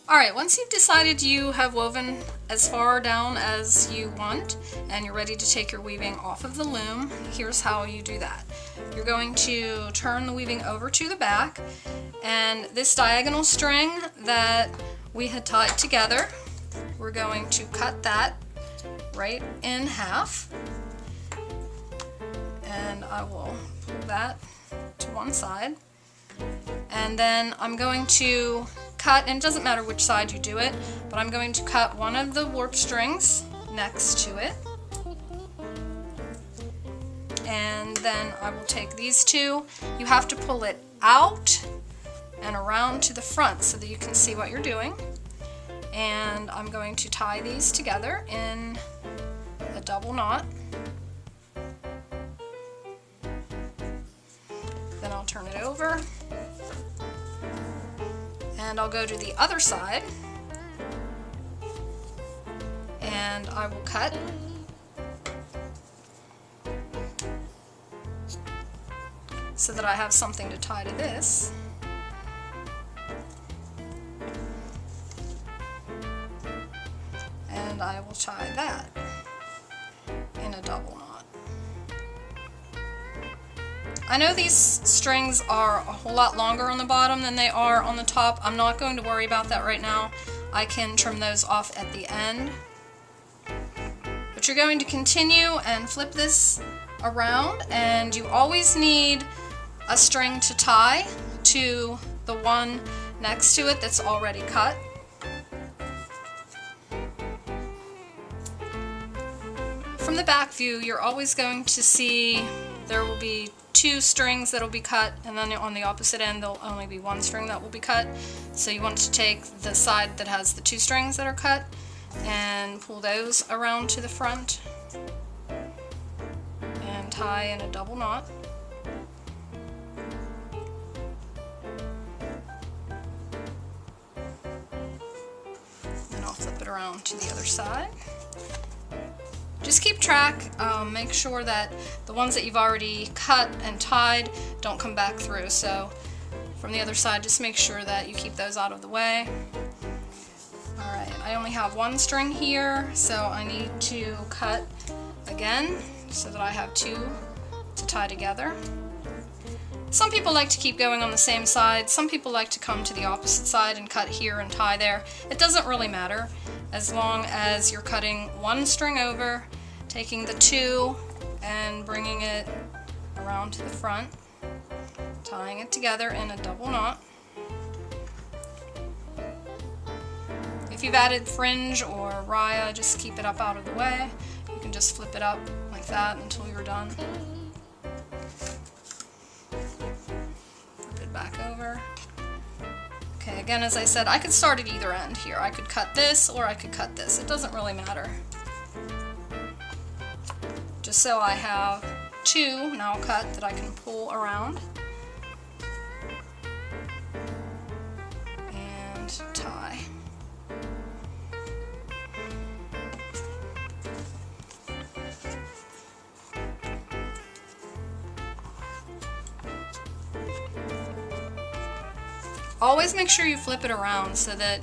Alright, once you've decided you have woven as far down as you want and you're ready to take your weaving off of the loom, here's how you do that. You're going to turn the weaving over to the back, and this diagonal string that we had tied together, we're going to cut that right in half, and I will pull that to one side, and then I'm going to cut, and it doesn't matter which side you do it, but I'm going to cut one of the warp strings next to it, and then I will take these two. You have to pull it out and around to the front so that you can see what you're doing, and I'm going to tie these together in a double knot. Then I'll turn it over, and I'll go to the other side, and I will cut so that I have something to tie to this. And I will tie that in a double knot. I know these strings are a whole lot longer on the bottom than they are on the top. I'm not going to worry about that right now. I can trim those off at the end. But you're going to continue and flip this around, and you always need a string to tie to the one next to it that's already cut. From the back view, you're always going to see there will be two strings that will be cut, and then on the opposite end there'll only be one string that will be cut. So you want to take the side that has the two strings that are cut and pull those around to the front and tie in a double knot. Then I'll flip it around to the other side. Just keep track, make sure that the ones that you've already cut and tied don't come back through. So from the other side, just make sure that you keep those out of the way. Alright, I only have one string here, so I need to cut again so that I have two to tie together. Some people like to keep going on the same side, some people like to come to the opposite side and cut here and tie there. It doesn't really matter, as long as you're cutting one string over, taking the two and bringing it around to the front, tying it together in a double knot. If you've added fringe or raya, just keep it up out of the way. You can just flip it up like that until you're done. Flip it back over. Okay, again, as I said, I could start at either end here. I could cut this or I could cut this. It doesn't really matter. Just so I have two now cut that I can pull around and tie. Always make sure you flip it around so that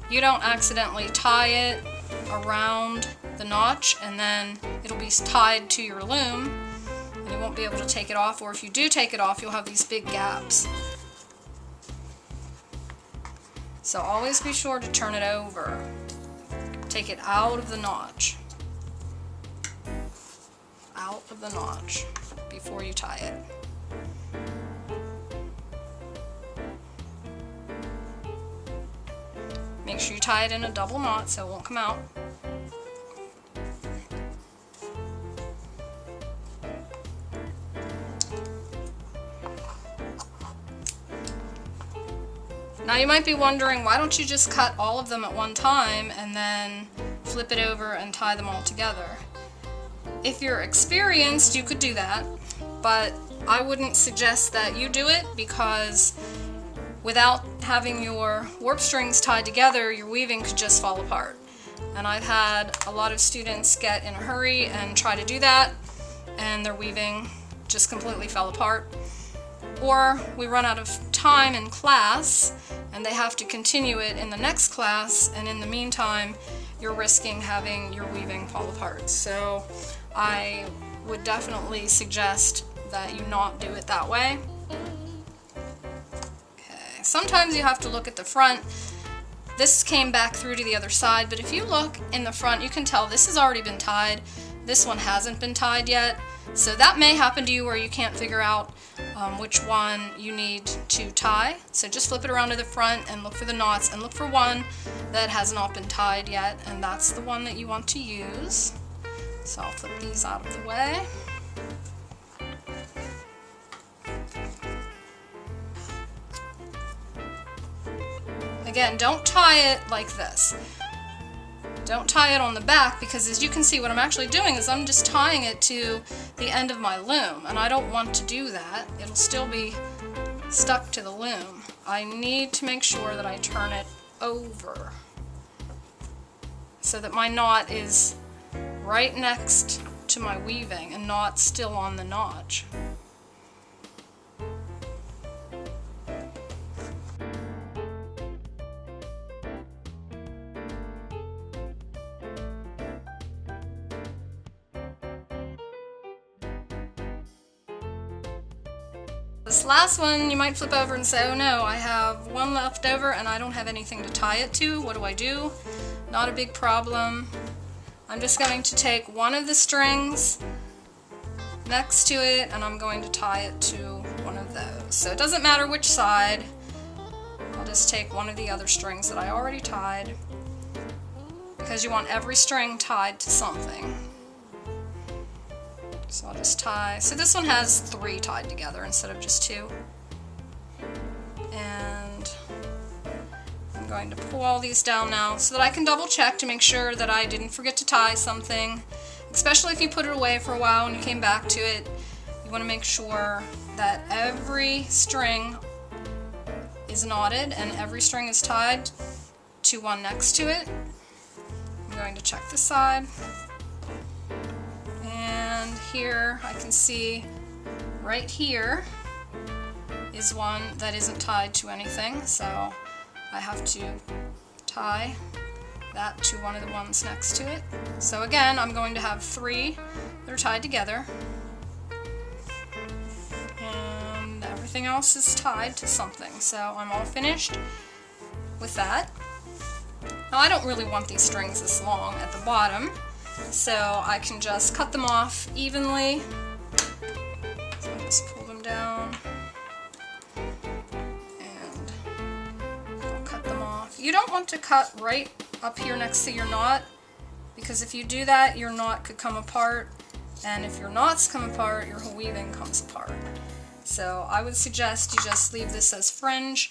you don't accidentally tie it around the notch and then it'll be tied to your loom and you won't be able to take it off, or if you do take it off, you'll have these big gaps. So always be sure to turn it over. Take it out of the notch. Out of the notch before you tie it. Make sure you tie it in a double knot so it won't come out. Now you might be wondering, why don't you just cut all of them at one time and then flip it over and tie them all together? If you're experienced, you could do that, but I wouldn't suggest that you do it, because without having your warp strings tied together, your weaving could just fall apart. And I've had a lot of students get in a hurry and try to do that, and their weaving just completely fell apart. or we run out of time in class and they have to continue it in the next class, and in the meantime you're risking having your weaving fall apart. So I would definitely suggest that you not do it that way. Okay, sometimes you have to look at the front. This came back through to the other side, but if you look in the front, you can tell this has already been tied. This one hasn't been tied yet. So that may happen to you where you can't figure out which one you need to tie. So just flip it around to the front and look for the knots, and look for one that has not been tied yet, and that's the one that you want to use. So I'll flip these out of the way. Again, don't tie it like this. Don't tie it on the back, because as you can see, what I'm actually doing is I'm just tying it to the end of my loom, and I don't want to do that. It'll still be stuck to the loom. I need to make sure that I turn it over so that my knot is right next to my weaving and not still on the notch. This last one you might flip over and say, oh no, I have one left over and I don't have anything to tie it to. What do I do? Not a big problem. I'm just going to take one of the strings next to it and I'm going to tie it to one of those. So it doesn't matter which side. I'll just take one of the other strings that I already tied, because you want every string tied to something. So I'll just tie, so this one has 3 tied together instead of just 2. And I'm going to pull all these down now so that I can double check to make sure that I didn't forget to tie something. Especially if you put it away for a while and you came back to it, you want to make sure that every string is knotted and every string is tied to one next to it. I'm going to check this side. And here I can see right here is one that isn't tied to anything, so I have to tie that to one of the ones next to it. So again, I'm going to have 3 that are tied together, and everything else is tied to something. So I'm all finished with that. Now I don't really want these strings this long at the bottom, so I can just cut them off evenly. So I'll just pull them down and I'll cut them off. You don't want to cut right up here next to your knot, because if you do that, your knot could come apart, and if your knots come apart, your whole weaving comes apart. So I would suggest you just leave this as fringe